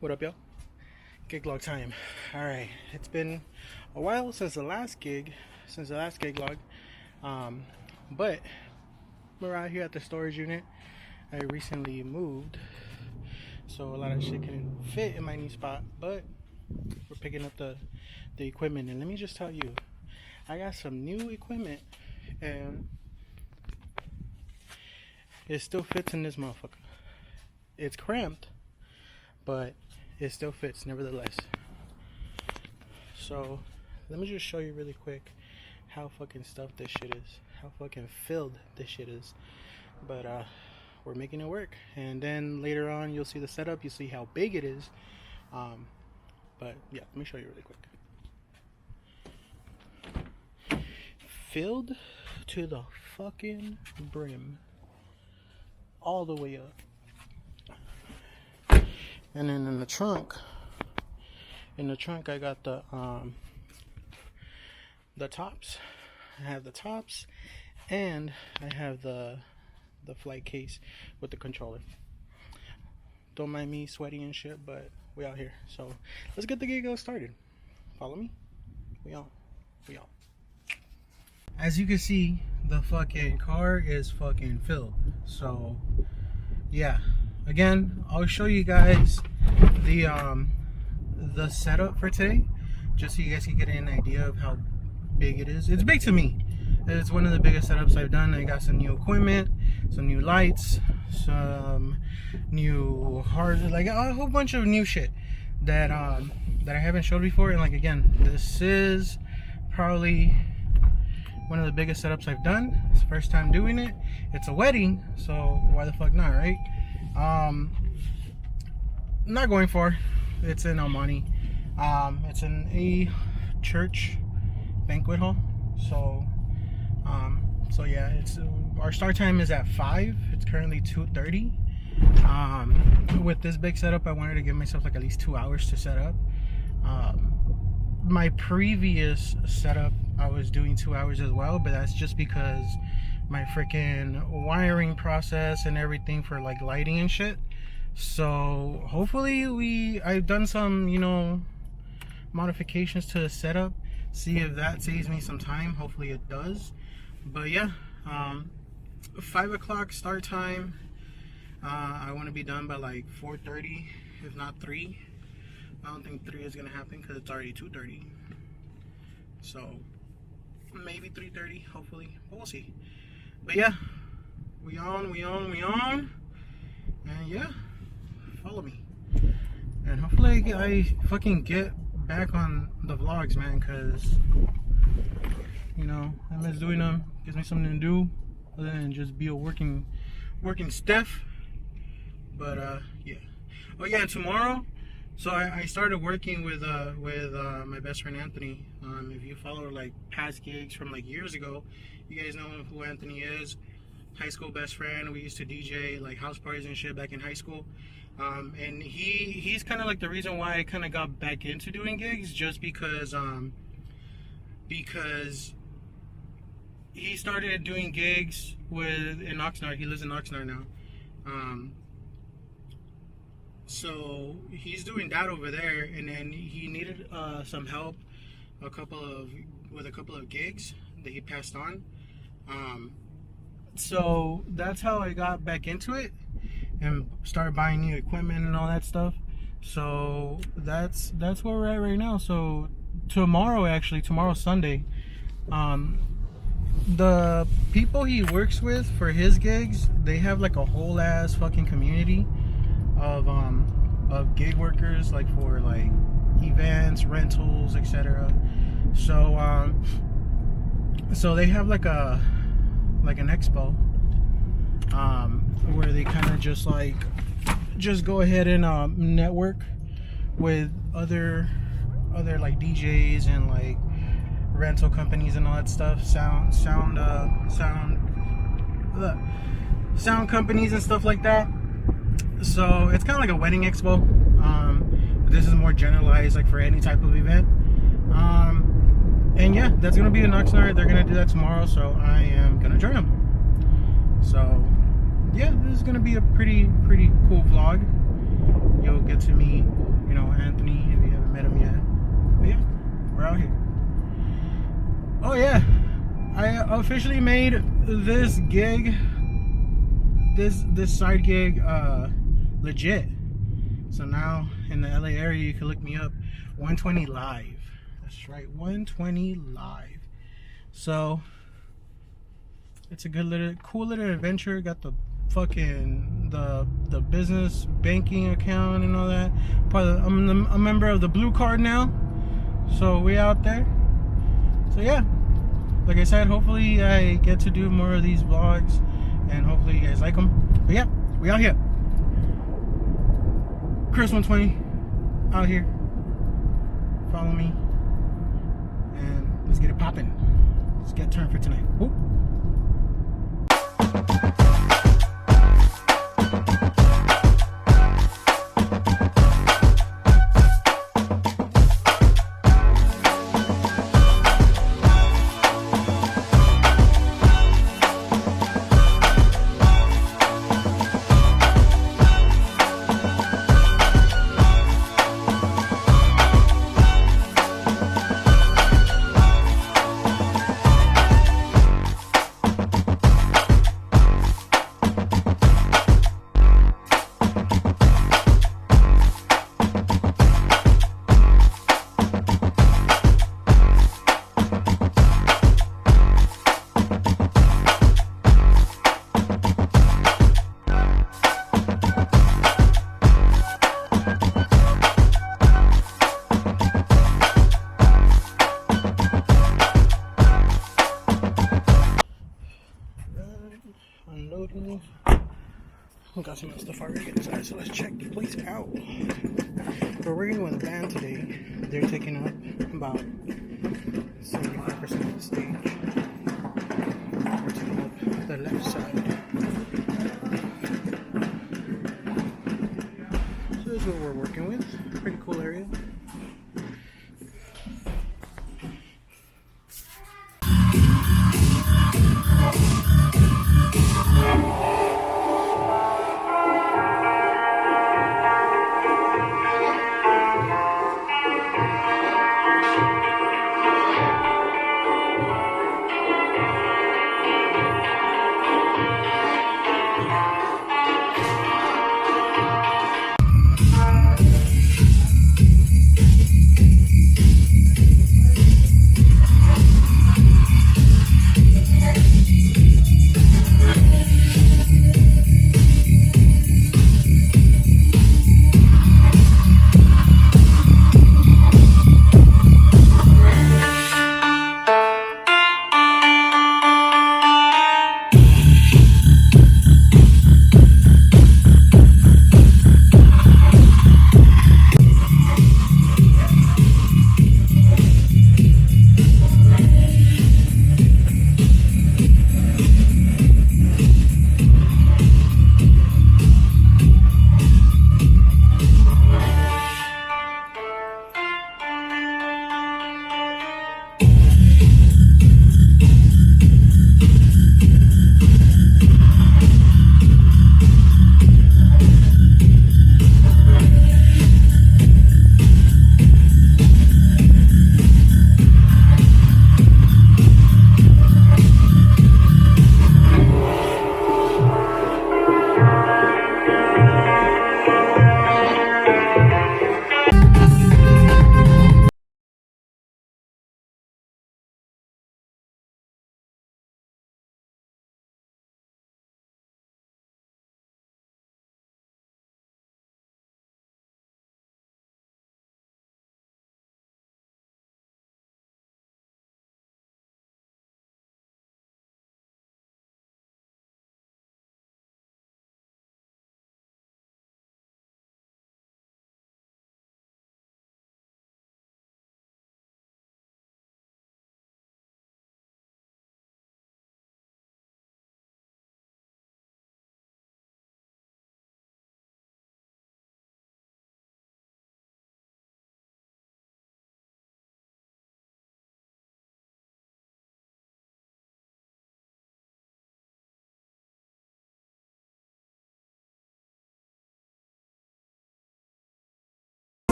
What up, y'all? Gig log time. Alright, it's been a while since the last gig log. But we're out here at the storage unit. I recently moved, so a lot of shit couldn't fit in my new spot, but we're picking up the equipment. And let me just tell you, I got some new equipment and it still fits in this motherfucker. It's cramped, but it still fits nevertheless. So let me just show you really quick how fucking stuffed this shit is, how fucking filled this shit is. But we're making it work, and then later on you'll see the setup, you see how big it is. But yeah, let me show you really quick. Filled to the fucking brim, all the way up. And then in the trunk I got the tops. I have the tops, and I have the flight case with the controller. Don't mind me sweaty and shit, but we out here. So let's get the gig started. Follow me. We on. As you can see, the fucking car is fucking filled. So yeah. Again, I'll show you guys the setup for today, just so you guys can get an idea of how big it is. It's big to me. It's one of the biggest setups I've done. I got some new equipment, some new lights, some new like a whole bunch of new shit that I haven't showed before. And like, again, this is probably one of the biggest setups I've done. It's the first time doing it. It's a wedding, so why the fuck not, right? Not going far. It's in Almani. It's in a church banquet hall. So yeah, it's our start time is at 5. It's currently 2:30. With this big setup, I wanted to give myself like at least 2 hours to set up. My previous setup, I was doing 2 hours as well, but that's just because my freaking wiring process and everything for like lighting and shit. So hopefully I've done some, modifications to the setup, see if that saves me some time. Hopefully it does. But yeah, 5 o'clock start time. I want to be done by like 4:30, if not 3. I don't think 3 is gonna happen because it's already 2:30. So maybe 3:30, hopefully, but we'll see. But yeah, we on. And yeah, follow me. And hopefully I fucking get back on the vlogs, man, because, I miss doing them. Gives me something to do other than just be a working Steph. But yeah. Oh yeah, tomorrow. So I started working with my best friend Anthony. If you follow like past gigs from like years ago, you guys know who Anthony is. High school best friend. We used to DJ like house parties and shit back in high school. And he's kind of like the reason why I kind of got back into doing gigs, just because he started doing gigs in Oxnard. He lives in Oxnard now. So he's doing that over there, and then he needed some help with a couple of gigs that he passed on. So that's how I got back into it and started buying new equipment and all that stuff. So that's where we're at right now. So tomorrow's Sunday. The people he works with for his gigs, they have like a whole ass fucking community of gig workers, like for like events, rentals, etc. So they have like an expo where they kind of just go ahead and network with other like DJs and like rental companies and all that stuff, sound companies and stuff like that. So it's kind of like a wedding expo, but this is more generalized, like for any type of event. And yeah, that's gonna be in Oxnard. They're gonna do that tomorrow, so I am gonna join them. So yeah, this is gonna be a pretty cool vlog. You'll get to meet officially made this gig, this side gig, legit. So now in the LA area, you can look me up. 120 Live. That's right, 120 Live. So it's a good little, cool little adventure. Got the fucking the business banking account and all that. I'm a member of the Blue Card now. So we out there. So yeah, like I said, hopefully I get to do more of these vlogs, and hopefully you guys like them. But yeah, we out here. Chris 120 out here. Follow me, and let's get it popping. Let's get turned for tonight. Woo. Unloading. Got some stuff already inside, so let's check the place out. We're working with a band today. They're taking up about 75% of the stage. We're taking up the left side. So this is what we're working with. Pretty cool area.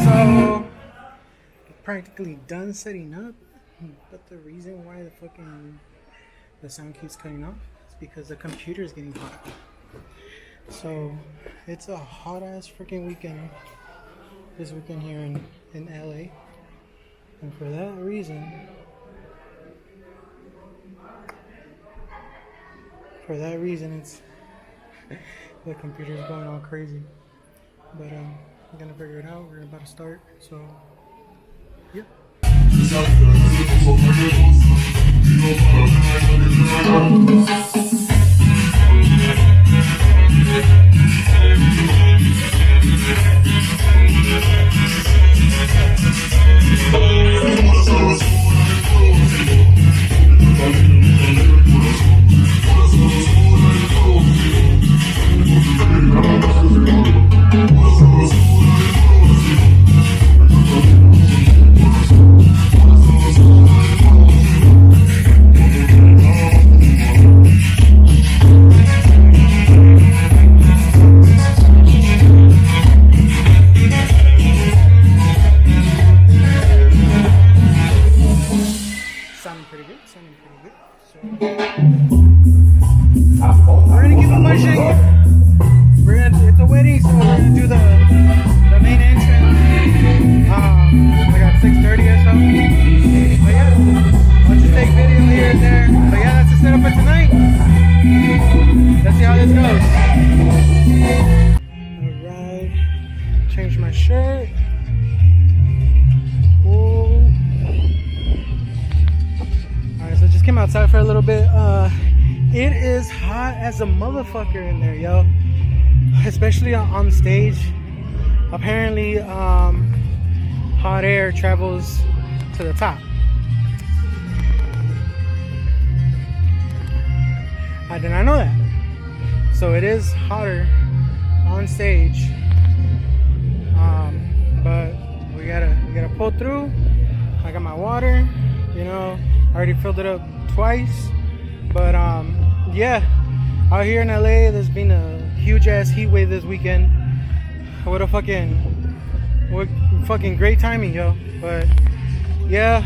So practically done setting up, but the reason why the fucking the sound keeps cutting off, it's because the computer is getting hot. So it's a hot ass freaking weekend this weekend here in LA, and for that reason it's the computer's going all crazy. But I'm gonna figure it out. We're about to start, so yeah. Sounding pretty good. So we're gonna keep it pushing. It's a wedding, so we're gonna do the main entrance like at 6:30 or so. But yeah, I'll just take video here and there. But yeah, that's the setup for tonight. Let's see how this goes. Alright, change my shirt. So just came outside for a little bit. It is hot as a motherfucker in there, yo. Especially on stage. Apparently, hot air travels to the top. I did not know that. So it is hotter on stage. But we gotta pull through. I got my water, you know. I already filled it up twice, but yeah, out here in LA, there's been a huge ass heat wave this weekend. What fucking great timing, yo. But yeah,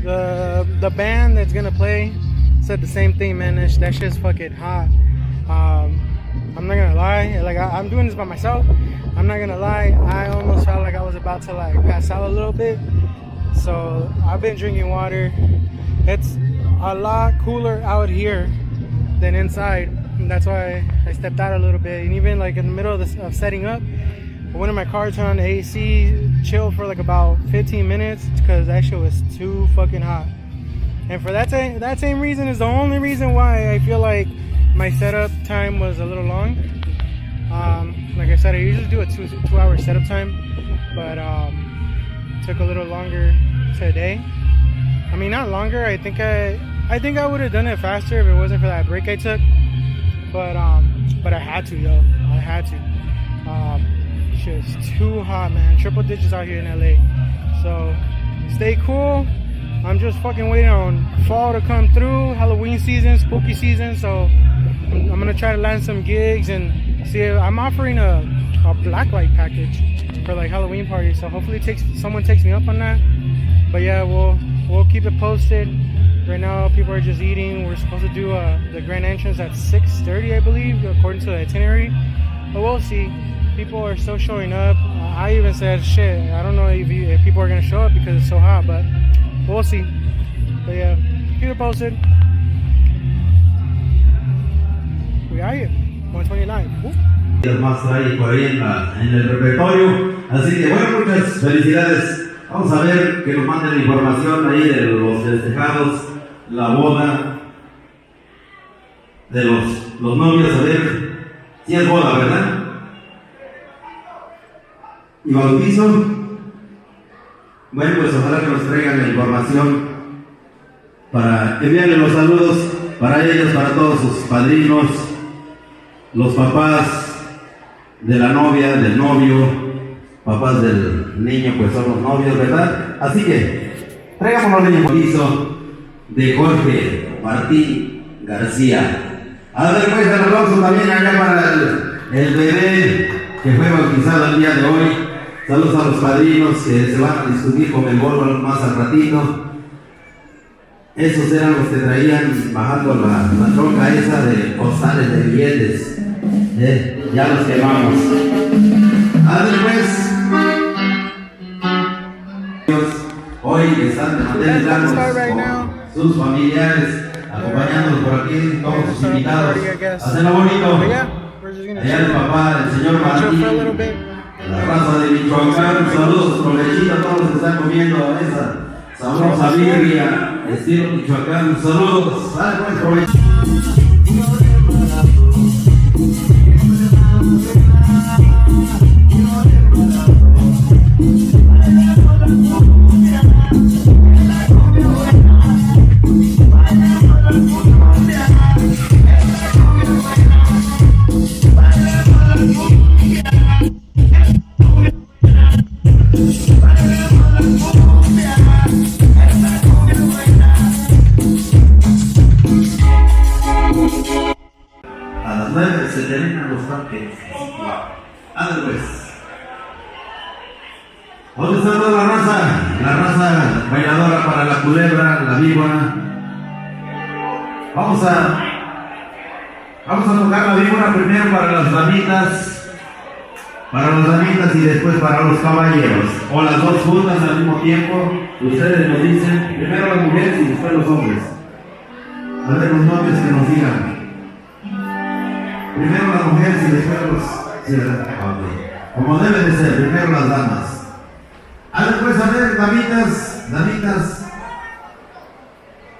the band that's gonna play said the same thing, man. That shit's fucking hot. I'm not gonna lie, like I'm doing this by myself. I'm not gonna lie, I almost felt like I was about to like pass out a little bit. So I've been drinking water. It's a lot cooler out here than inside, and that's why I stepped out a little bit. And even like in the middle of setting up, I went in my car, turned on the AC, chilled for like about 15 minutes because that shit was too fucking hot. And for that same reason is the only reason why I feel like my setup time was a little long. Like I said, I usually do a two-hour setup time, but took a little longer today. I mean, not longer. I think I would have done it faster if it wasn't for that break I took. But I had to, yo. I had to. It's just too hot, man. Triple digits out here in LA. So stay cool. I'm just fucking waiting on fall to come through. Halloween season, spooky season. So I'm gonna try to land some gigs and see if I'm offering a blacklight package for like Halloween parties, so hopefully someone takes me up on that. But yeah, we'll keep it posted. Right now people are just eating. We're supposed to do the grand entrance at 6:30, I believe, according to the itinerary, but we'll see. People are still showing up. I even said shit, I don't know if people are gonna show up because it's so hot, but we'll see. But yeah, keep it posted. We are here 120 live. Más trae por ahí en el repertorio, así que bueno, muchas felicidades. Vamos a ver que nos manden información ahí de los festejados, la boda de los novios, a ver si es boda, ¿verdad? Y bautizo. Bueno, pues ojalá que nos traigan la información para enviarle los saludos para ellos, para todos sus padrinos, los papás de la novia, del novio, papás del niño, pues son los novios, ¿verdad? Así que traigamos el bautizo de Jorge Martín García. A ver, pues el aplauso también acá para el bebé que fue bautizado el día de hoy. Saludos a los padrinos que se van a discutir con el Volvo más al ratito. Esos eran los que traían bajando la troca esa de costales de billetes. Ya los quemamos. Pues, hoy están de mantener largos con sus familiares, acompañándolos por aquí, todos sus invitados. Hacenlo bonito. Allá el papá, el señor Martín, la raza de Michoacán. Saludos, provechito a todos los que están comiendo esa sabrosa birria, estilo Michoacán. Saludos, dale pues, provecho. A las 9 se terminan los tanques. Ándale pues. ¿Dónde está toda la raza? La raza bailadora para la culebra, la víbora. Vamos a tocar la víbora primero para las damitas. Para las damitas y después para los caballeros. O las dos juntas al mismo tiempo. Ustedes nos dicen, primero las mujeres y después los hombres. A ver los nombres que nos digan. Primero las mujeres y después los... Sí, ¿verdad? Okay. Como debe de ser, primero las damas. A ver, damitas,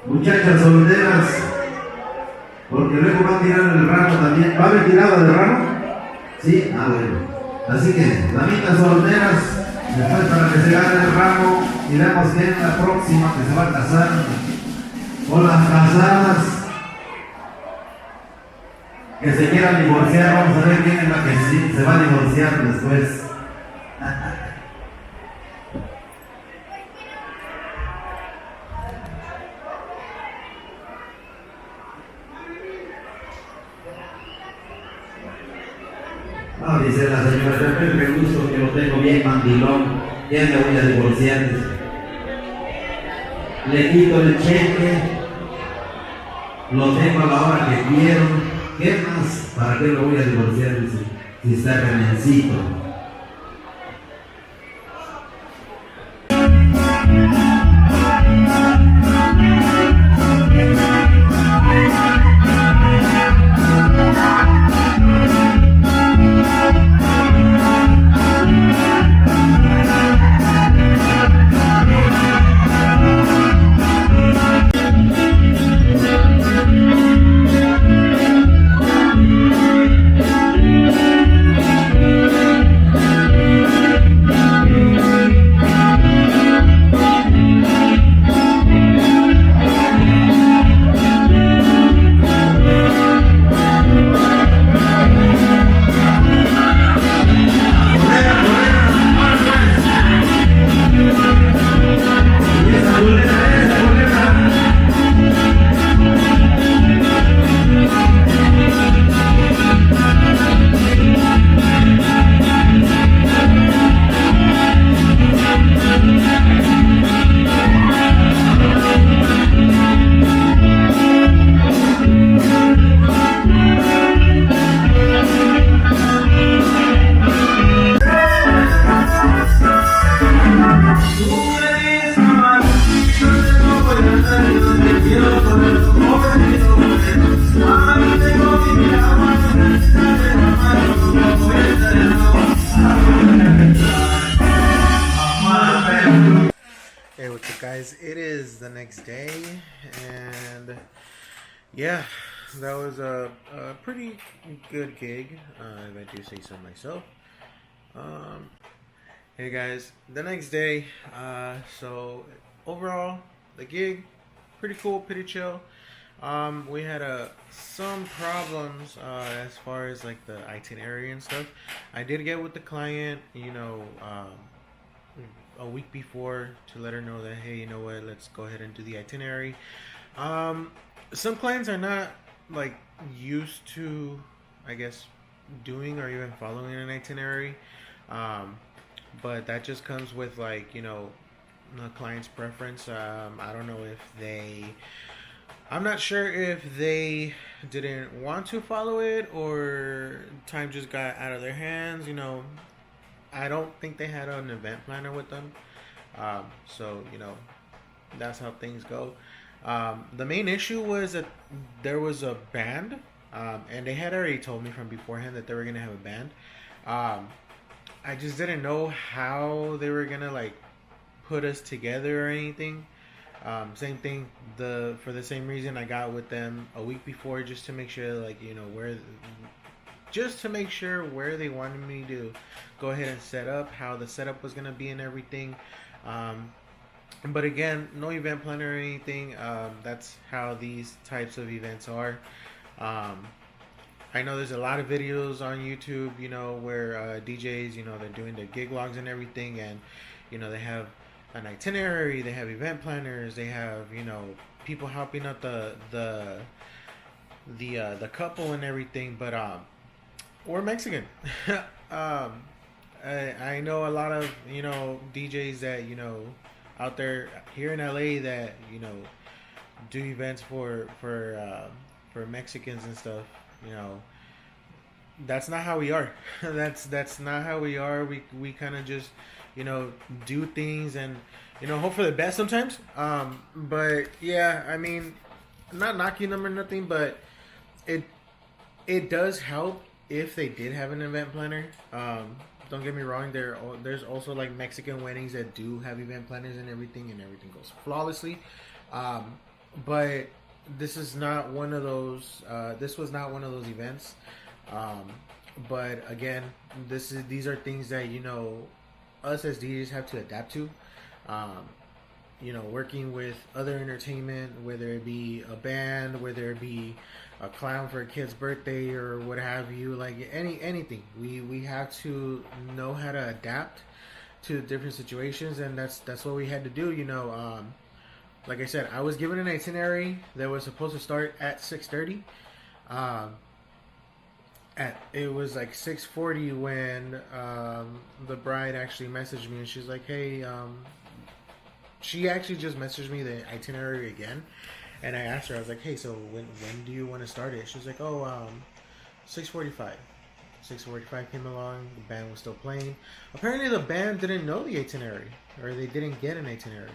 muchachas solteras, porque luego va a tirar el ramo también. ¿Va a haber tirada de ramo? Sí, bueno. Así que, damitas solteras, después para que se gane el ramo, miremos que es la próxima que se va a casar, o las casadas que se quieran divorciar. Vamos a ver quién es la que sí se va a divorciar después. No, dice la señora, yo me gusto que lo tengo bien mandilón, ya me voy a divorciar. Le quito el cheque, lo tengo a la hora que quiero. ¿Qué más? ¿Para qué lo voy a divorciar si está remencito? Hey, what's up, guys? It is the next day, and yeah, that was a pretty good gig, if I do say so myself. Hey guys, the next day, so overall, the gig, pretty cool, pretty chill. We had some problems as far as like the itinerary and stuff. I did get with the client, a week before to let her know that, hey, you know what, let's go ahead and do the itinerary. Some clients are not like used to, I guess, doing or even following an itinerary, but that just comes with, like, the client's preference. I don't know if I'm not sure if they didn't want to follow it or time just got out of their hands. I don't think they had an event planner with them. So, that's how things go. The main issue was that there was a band, and they had already told me from beforehand that they were going to have a band. Um, I just didn't know how they were going to, like, put us together or anything. Same thing. For the same reason I got with them a week before, just to make sure, like, just to make sure where they wanted me to go ahead and set up, how the setup was gonna be and everything. Um, but again, no event planner or anything. That's how these types of events are. Um, I know there's a lot of videos on YouTube, where DJs, they're doing their gig logs and everything, and they have an itinerary, they have event planners, they have people helping out the couple and everything. But we're Mexican. um, I know a lot of DJs that out there here in LA that do events for Mexicans and stuff. That's not how we are. That's not how we are. We kind of just do things and hope for the best sometimes. But yeah, I mean, I'm not knocking them or nothing, but it does help if they did have an event planner. Don't get me wrong. There's also like Mexican weddings that do have event planners and everything goes flawlessly. But this is not one of those. This was not one of those events. But again, these are things that us as DJs have to adapt to. Working with other entertainment, whether it be a band, whether it be a clown for a kid's birthday or what have you, like anything. We have to know how to adapt to different situations, and that's what we had to do. Like I said, I was given an itinerary that was supposed to start at 6:30. It was like 6:40 when the bride actually messaged me, and she's like, "Hey," she actually just messaged me the itinerary again, and I asked her, I was like, "Hey, so when do you want to start it?" She's like, "Oh, 6:45." 6:45 came along. The band was still playing. Apparently, the band didn't know the itinerary, or they didn't get an itinerary.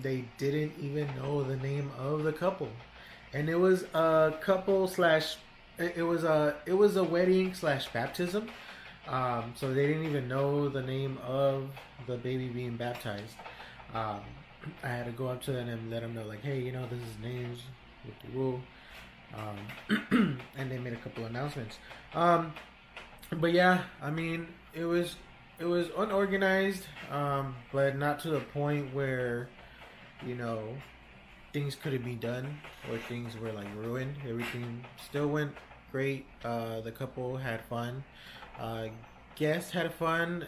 They didn't even know the name of the couple, and it was a couple slash. It was a wedding slash baptism. So they didn't even know the name of the baby being baptized. I had to go up to them and let them know, like, hey, this is names with the rule. And they made a couple announcements. But yeah, I mean, it was unorganized, but not to the point where things couldn't be done or things were like ruined. Everything still went great. The couple had fun. Guests had fun.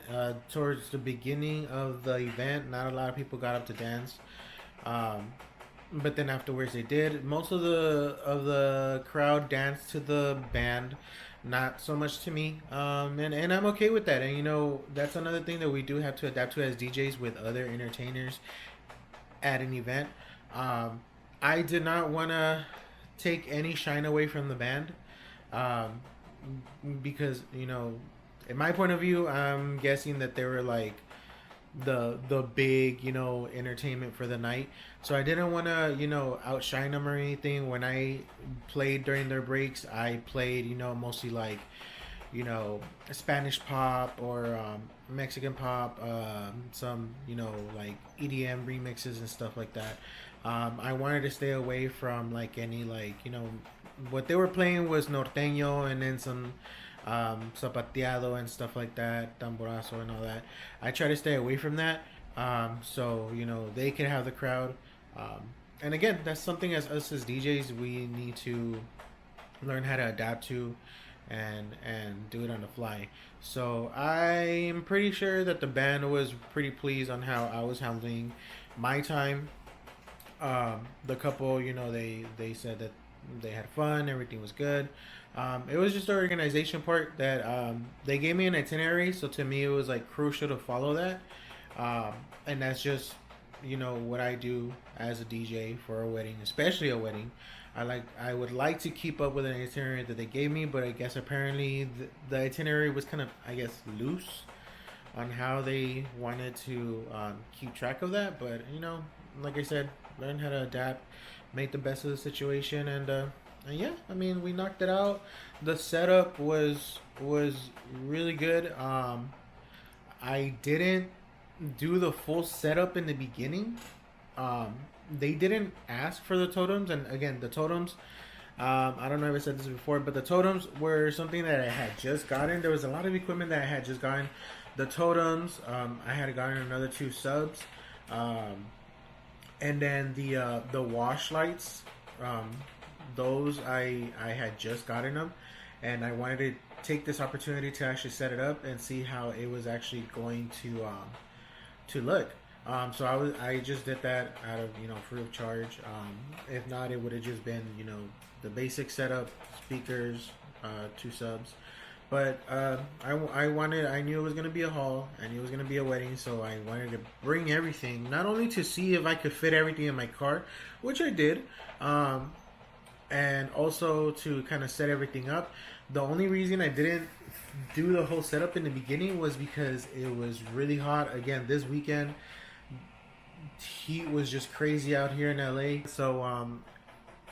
Towards the beginning of the event, not a lot of people got up to dance. But then afterwards they did. Most of the crowd danced to the band, not so much to me. And I'm okay with that. And that's another thing that we do have to adapt to as DJs with other entertainers at an event. I did not want to take any shine away from the band, because in my point of view, I'm guessing that they were like the big entertainment for the night. So I didn't want to outshine them or anything. When I played during their breaks, I played mostly like Spanish pop or Mexican pop, some like EDM remixes and stuff like that. I wanted to stay away from like any like what they were playing was norteño and then some zapateado and stuff like that, tamborazo and all that. I try to stay away from that, so they can have the crowd. And again, that's something as us as DJs we need to learn how to adapt to and do it on the fly. So I'm pretty sure that the band was pretty pleased on how I was handling my time. The couple, they said that they had fun, everything was good. It was just the organization part that they gave me an itinerary, so to me it was like crucial to follow that. And that's just, what I do as a DJ for a wedding, especially a wedding. I would like to keep up with an itinerary that they gave me, but I guess apparently the itinerary was kind of, I guess, loose on how they wanted to keep track of that. But like I said, learn how to adapt, make the best of the situation, and yeah, I mean, we knocked it out. The setup was really good. I didn't do the full setup in the beginning. They didn't ask for the totems, and again, the totems. I don't know if I said this before, but the totems were something that I had just gotten. There was a lot of equipment that I had just gotten. The totems, I had gotten another 2 subs, and then the wash lights. Those I had just gotten them, and I wanted to take this opportunity to actually set it up and see how it was actually going to look. So I just did that out of free of charge. If not, it would have just been the basic setup, speakers, 2 subs. But I knew it was gonna be a haul, I knew it was gonna be a wedding, so I wanted to bring everything, not only to see if I could fit everything in my car, which I did, and also to kind of set everything up. The only reason I didn't do the whole setup in the beginning was because it was really hot. Again, this weekend, heat was just crazy out here in LA. So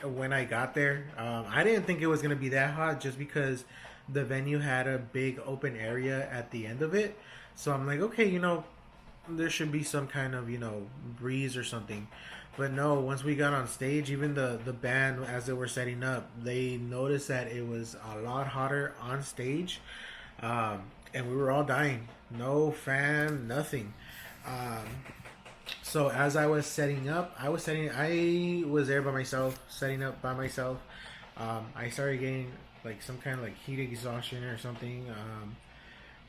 when I got there, I didn't think it was gonna be that hot, just because the venue had a big open area at the end of it. So I'm like, okay, there should be some kind of breeze or something. But no, once we got on stage, even the band, as they were setting up, they noticed that it was a lot hotter on stage, and we were all dying. No fan, nothing. So as I was setting up, I was there by myself, setting up by myself. I started getting like some kind of like heat exhaustion or something.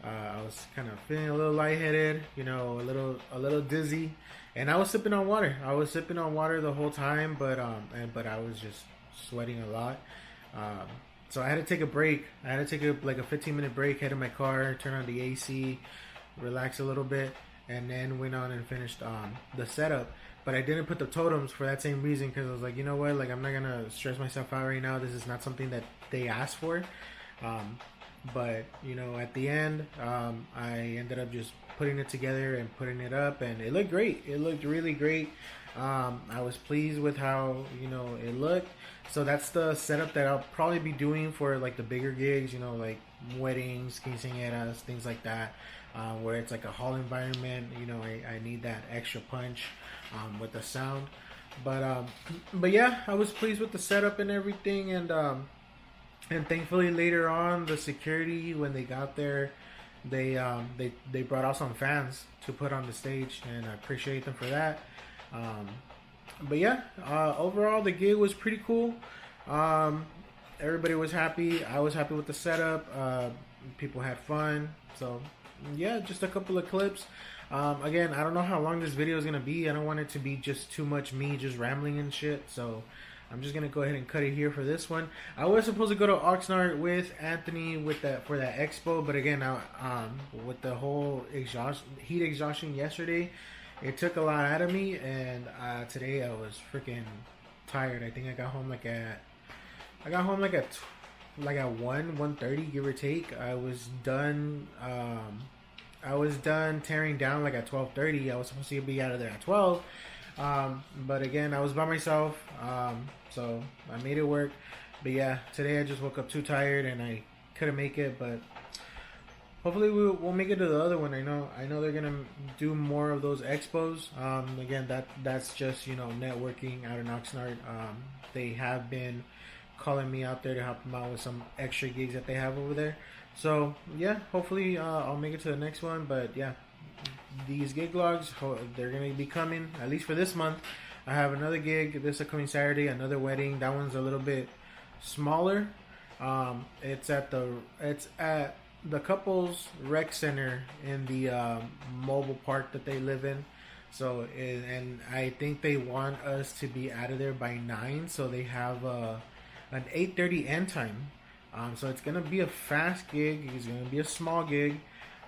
I was kind of feeling a little lightheaded, a little dizzy, and I was sipping on water. I was sipping on water the whole time, but I was just sweating a lot. So I had to take a break. I had to take a 15-minute break, head in my car, turn on the AC, relax a little bit, and then went on and finished the setup. But I didn't put the totems for that same reason, because I was like, you know what, like, I'm not gonna stress myself out right now. This is not something that they asked for. But at the end, I ended up just putting it together and putting it up, and it looked great. It looked really great. I was pleased with how it looked. So that's the setup that I'll probably be doing for like the bigger gigs, like weddings, quinceañeras, things like that, where it's like a hall environment. I need that extra punch with the sound. But yeah, I was pleased with the setup and everything, and thankfully later on, the security, when they got there, they brought out some fans to put on the stage, and I appreciate them for that. But yeah, overall the gig was pretty cool. Everybody was happy. I was happy with the setup. People had fun. So yeah, just a couple of clips. Again, I don't know how long this video is gonna be. I don't want it to be just too much me just rambling and shit. So I'm just gonna go ahead and cut it here for this one. I was supposed to go to Oxnard with Anthony for that expo, but again, with the whole heat exhaustion yesterday, it took a lot out of me, and today I was freaking tired. I think I got home like at 1:30, give or take. I was done tearing down like at 12:30. I was supposed to be out of there at 12. But again, I was by myself, so I made it work. But yeah, today I just woke up too tired and I couldn't make it, but hopefully we'll make it to the other one. I know they're gonna do more of those expos. Again, that's just networking out in Oxnard. They have been calling me out there to help them out with some extra gigs that they have over there. So yeah, hopefully I'll make it to the next one. But yeah, these gig logs, they're gonna be coming at least for this month. I have another gig this upcoming Saturday, another wedding. That one's a little bit smaller. It's at the couple's rec center in the mobile park that they live in. So and I think they want us to be out of there by 9. So they have an 8:30 end time. So it's gonna be a fast gig. It's gonna be a small gig.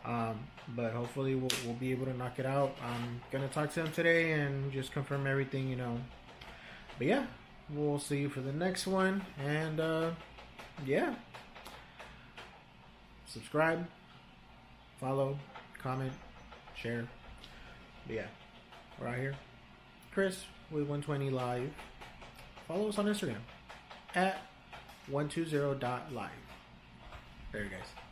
But hopefully we'll be able to knock it out. I'm gonna talk to him today and just confirm everything, you know. But yeah, we'll see you for the next one. And yeah, subscribe, follow, comment, share. But yeah, we're out here. Chris with 120 Live. Follow us on Instagram at 120.live. There you guys.